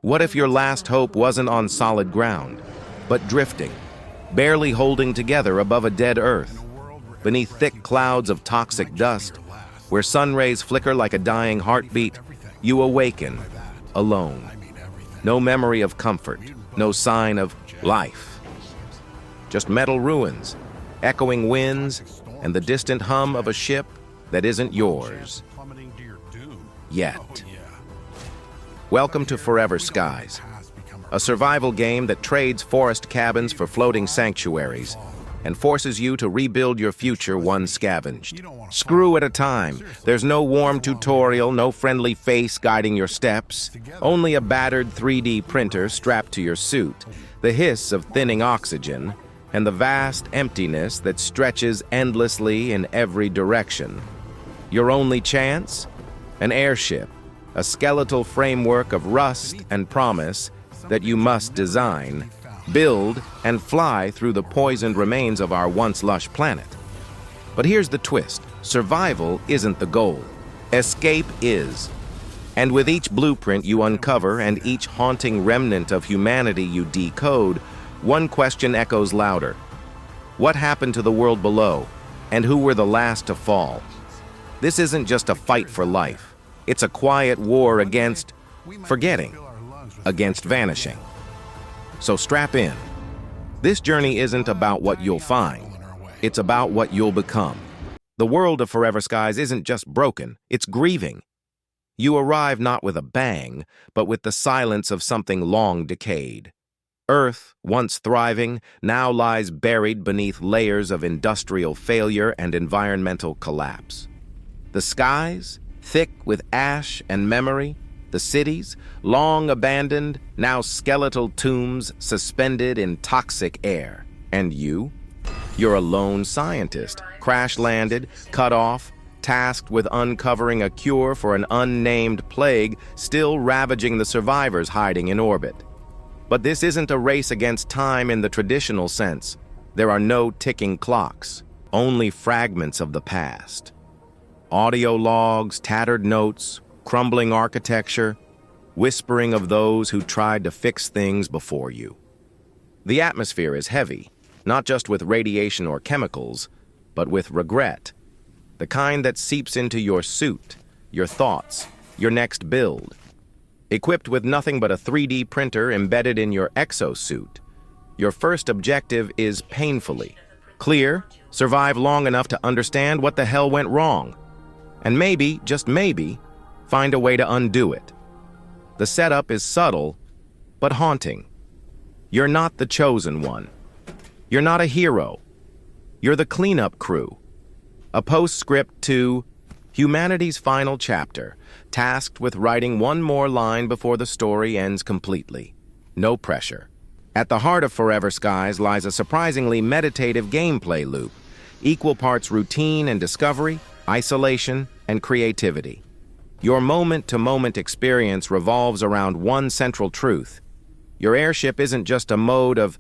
What if your last hope wasn't on solid ground, but drifting, barely holding together above a dead earth, beneath thick clouds of toxic dust, where sun rays flicker like a dying heartbeat? You awaken, alone. No memory of comfort, no sign of life. Just metal ruins, echoing winds, and the distant hum of a ship that isn't yours. Yet. Welcome to Forever Skies, a survival game that trades forest cabins for floating sanctuaries and forces you to rebuild your future one scavenged. Screw at a time. There's no warm tutorial, no friendly face guiding your steps, only a battered 3D printer strapped to your suit, the hiss of thinning oxygen, and the vast emptiness that stretches endlessly in every direction. Your only chance? An airship, a skeletal framework of rust and promise that you must design, build, and fly through the poisoned remains of our once lush planet. But here's the twist. Survival isn't the goal. Escape is. And with each blueprint you uncover and each haunting remnant of humanity you decode, one question echoes louder. What happened to the world below, and who were the last to fall? This isn't just a fight for life. It's a quiet war against forgetting, against vanishing. So strap in. This journey isn't about what you'll find. It's about what you'll become. The world of Forever Skies isn't just broken, it's grieving. You arrive not with a bang, but with the silence of something long decayed. Earth, once thriving, now lies buried beneath layers of industrial failure and environmental collapse. The skies, thick with ash and memory, the cities, long abandoned, now skeletal tombs suspended in toxic air. And you? You're a lone scientist, crash-landed, cut off, tasked with uncovering a cure for an unnamed plague still ravaging the survivors hiding in orbit. But this isn't a race against time in the traditional sense. There are no ticking clocks, only fragments of the past. Audio logs, tattered notes, crumbling architecture, whispering of those who tried to fix things before you. The atmosphere is heavy, not just with radiation or chemicals, but with regret. The kind that seeps into your suit, your thoughts, your next build. Equipped with nothing but a 3D printer embedded in your exosuit, your first objective is painfully clear, survive long enough to understand what the hell went wrong, and maybe, just maybe, find a way to undo it. The setup is subtle, but haunting. You're not the chosen one. You're not a hero. You're the cleanup crew. A postscript to humanity's final chapter, tasked with writing one more line before the story ends completely. No pressure. At the heart of Forever Skies lies a surprisingly meditative gameplay loop, equal parts routine and discovery, isolation, and creativity. Your moment-to-moment experience revolves around one central truth. Your airship isn't just a mode of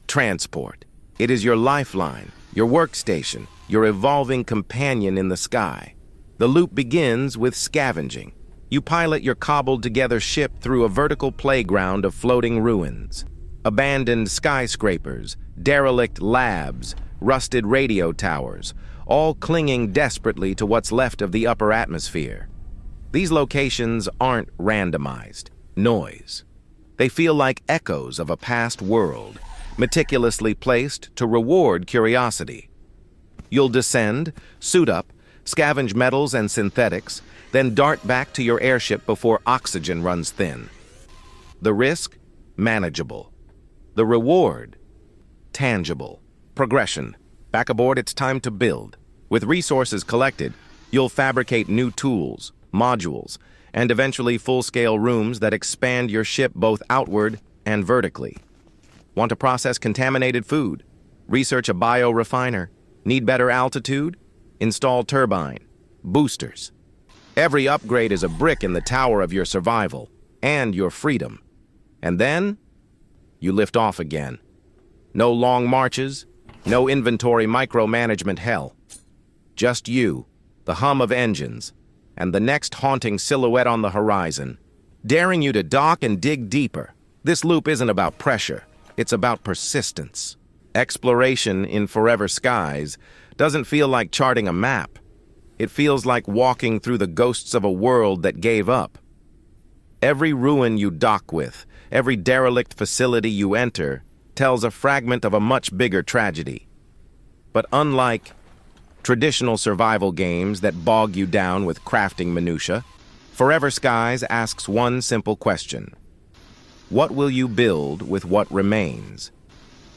transport. It is your lifeline, your workstation, your evolving companion in the sky. The loop begins with scavenging. You pilot your cobbled-together ship through a vertical playground of floating ruins. Abandoned skyscrapers, derelict labs, rusted radio towers, all clinging desperately to what's left of the upper atmosphere. These locations aren't randomized noise. They feel like echoes of a past world, meticulously placed to reward curiosity. You'll descend, suit up, scavenge metals and synthetics, then dart back to your airship before oxygen runs thin. The risk? Manageable. The reward? Tangible. Progression. Back aboard, it's time to build. With resources collected, you'll fabricate new tools, modules, and eventually full-scale rooms that expand your ship both outward and vertically. Want to process contaminated food? Research a biorefiner? Need better altitude? Install turbine, boosters. Every upgrade is a brick in the tower of your survival and your freedom. And then, you lift off again. No long marches, no inventory micromanagement hell. Just you, the hum of engines, and the next haunting silhouette on the horizon, daring you to dock and dig deeper. This loop isn't about pressure, it's about persistence. Exploration in Forever Skies doesn't feel like charting a map. It feels like walking through the ghosts of a world that gave up. Every ruin you dock with, every derelict facility you enter, tells a fragment of a much bigger tragedy. But unlike traditional survival games that bog you down with crafting minutia, Forever Skies asks one simple question. What will you build with what remains?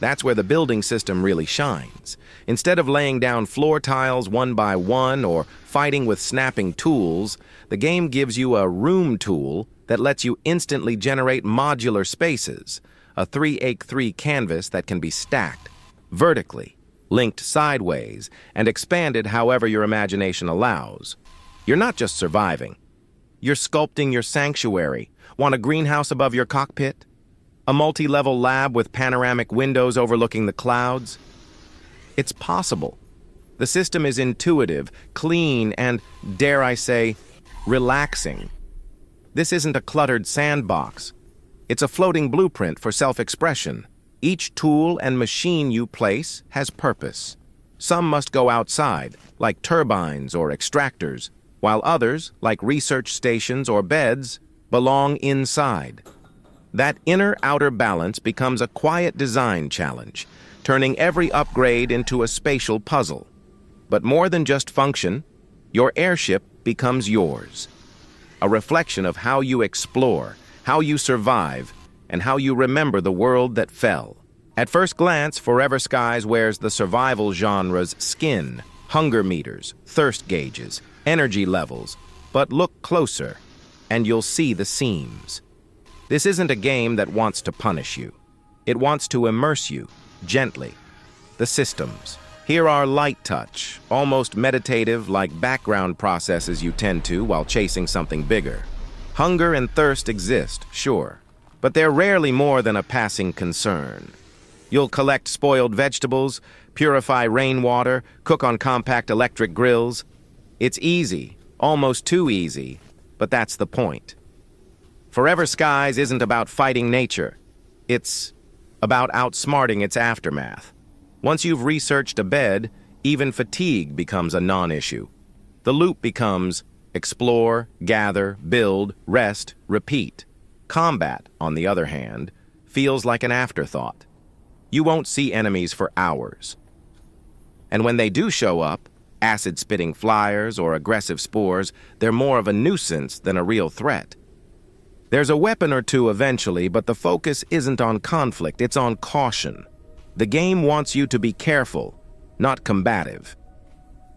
That's where the building system really shines. Instead of laying down floor tiles one by one or fighting with snapping tools, the game gives you a room tool that lets you instantly generate modular spaces, a 3x3 canvas that can be stacked vertically, linked sideways, and expanded however your imagination allows. You're not just surviving. You're sculpting your sanctuary. Want a greenhouse above your cockpit? A multi-level lab with panoramic windows overlooking the clouds? It's possible. The system is intuitive, clean, and, dare I say, relaxing. This isn't a cluttered sandbox. It's a floating blueprint for self-expression. Each tool and machine you place has purpose. Some must go outside, like turbines or extractors, while others, like research stations or beds, belong inside. That inner-outer balance becomes a quiet design challenge, turning every upgrade into a spatial puzzle. But more than just function, your airship becomes yours. A reflection of how you explore, how you survive, and how you remember the world that fell. At first glance, Forever Skies wears the survival genre's skin, hunger meters, thirst gauges, energy levels, but look closer, and you'll see the seams. This isn't a game that wants to punish you. It wants to immerse you, gently. The systems. Here are light touch, almost meditative like background processes you tend to while chasing something bigger. Hunger and thirst exist, sure, but they're rarely more than a passing concern. You'll collect spoiled vegetables, purify rainwater, cook on compact electric grills. It's easy, almost too easy, but that's the point. Forever Skies isn't about fighting nature. It's about outsmarting its aftermath. Once you've researched a bed, even fatigue becomes a non-issue. The loop becomes explore, gather, build, rest, repeat. Combat, on the other hand, feels like an afterthought. You won't see enemies for hours. And when they do show up, acid-spitting flyers or aggressive spores, they're more of a nuisance than a real threat. There's a weapon or two eventually, but the focus isn't on conflict, it's on caution. The game wants you to be careful, not combative.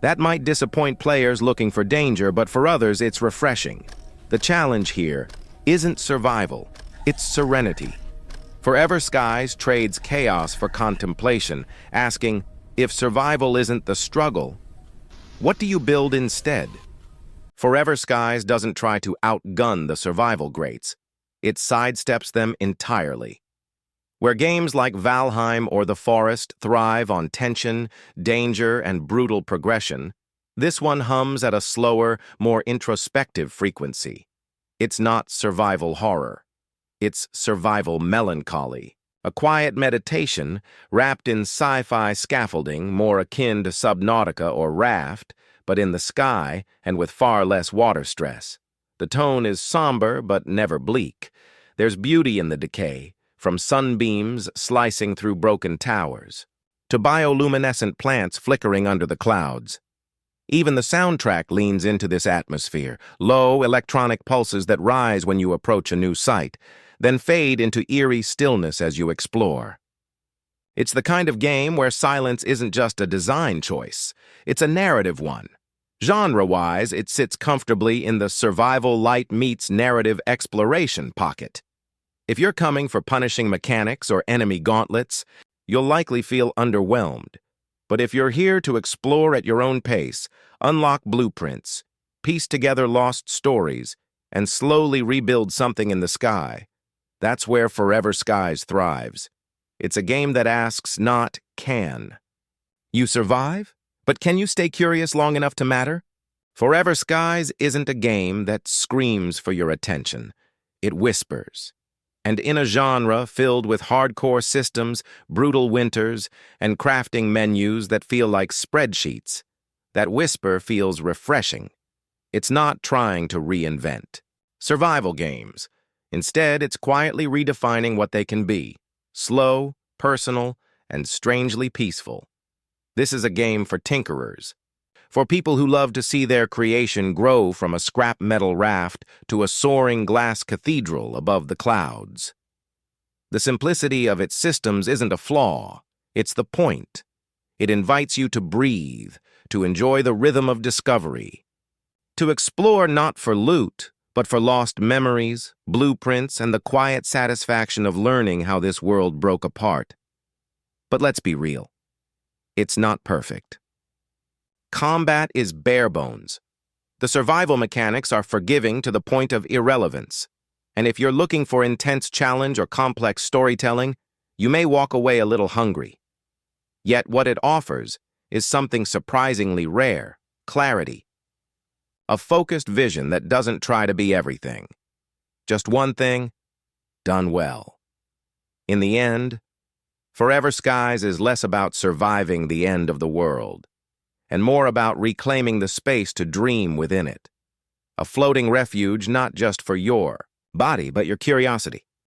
That might disappoint players looking for danger, but for others it's refreshing. The challenge here isn't survival, it's serenity. Forever Skies trades chaos for contemplation, asking, if survival isn't the struggle, what do you build instead? Forever Skies doesn't try to outgun the survival greats. It sidesteps them entirely. Where games like Valheim or The Forest thrive on tension, danger, and brutal progression, this one hums at a slower, more introspective frequency. It's not survival horror. It's survival melancholy. A quiet meditation wrapped in sci-fi scaffolding more akin to Subnautica or Raft, but in the sky and with far less water stress. The tone is somber but never bleak. There's beauty in the decay, from sunbeams slicing through broken towers, to bioluminescent plants flickering under the clouds. Even the soundtrack leans into this atmosphere, low electronic pulses that rise when you approach a new site, then fade into eerie stillness as you explore. It's the kind of game where silence isn't just a design choice, it's a narrative one. Genre-wise, it sits comfortably in the survival light meets narrative exploration pocket. If you're coming for punishing mechanics or enemy gauntlets, you'll likely feel underwhelmed. But if you're here to explore at your own pace, unlock blueprints, piece together lost stories, and slowly rebuild something in the sky, that's where Forever Skies thrives. It's a game that asks not can. You survive? But can you stay curious long enough to matter? Forever Skies isn't a game that screams for your attention. It whispers. And in a genre filled with hardcore systems, brutal winters, and crafting menus that feel like spreadsheets, that whisper feels refreshing. It's not trying to reinvent survival games. Instead, it's quietly redefining what they can be: slow, personal, and strangely peaceful. This is a game for tinkerers, for people who love to see their creation grow from a scrap metal raft to a soaring glass cathedral above the clouds. The simplicity of its systems isn't a flaw, it's the point. It invites you to breathe, to enjoy the rhythm of discovery, to explore not for loot, but for lost memories, blueprints, and the quiet satisfaction of learning how this world broke apart. But let's be real. It's not perfect. Combat is bare bones. The survival mechanics are forgiving to the point of irrelevance. And if you're looking for intense challenge or complex storytelling, you may walk away a little hungry. Yet what it offers is something surprisingly rare: clarity. A focused vision that doesn't try to be everything. Just one thing, done well. In the end, Forever Skies is less about surviving the end of the world, and more about reclaiming the space to dream within it. A floating refuge not just for your body, but your curiosity.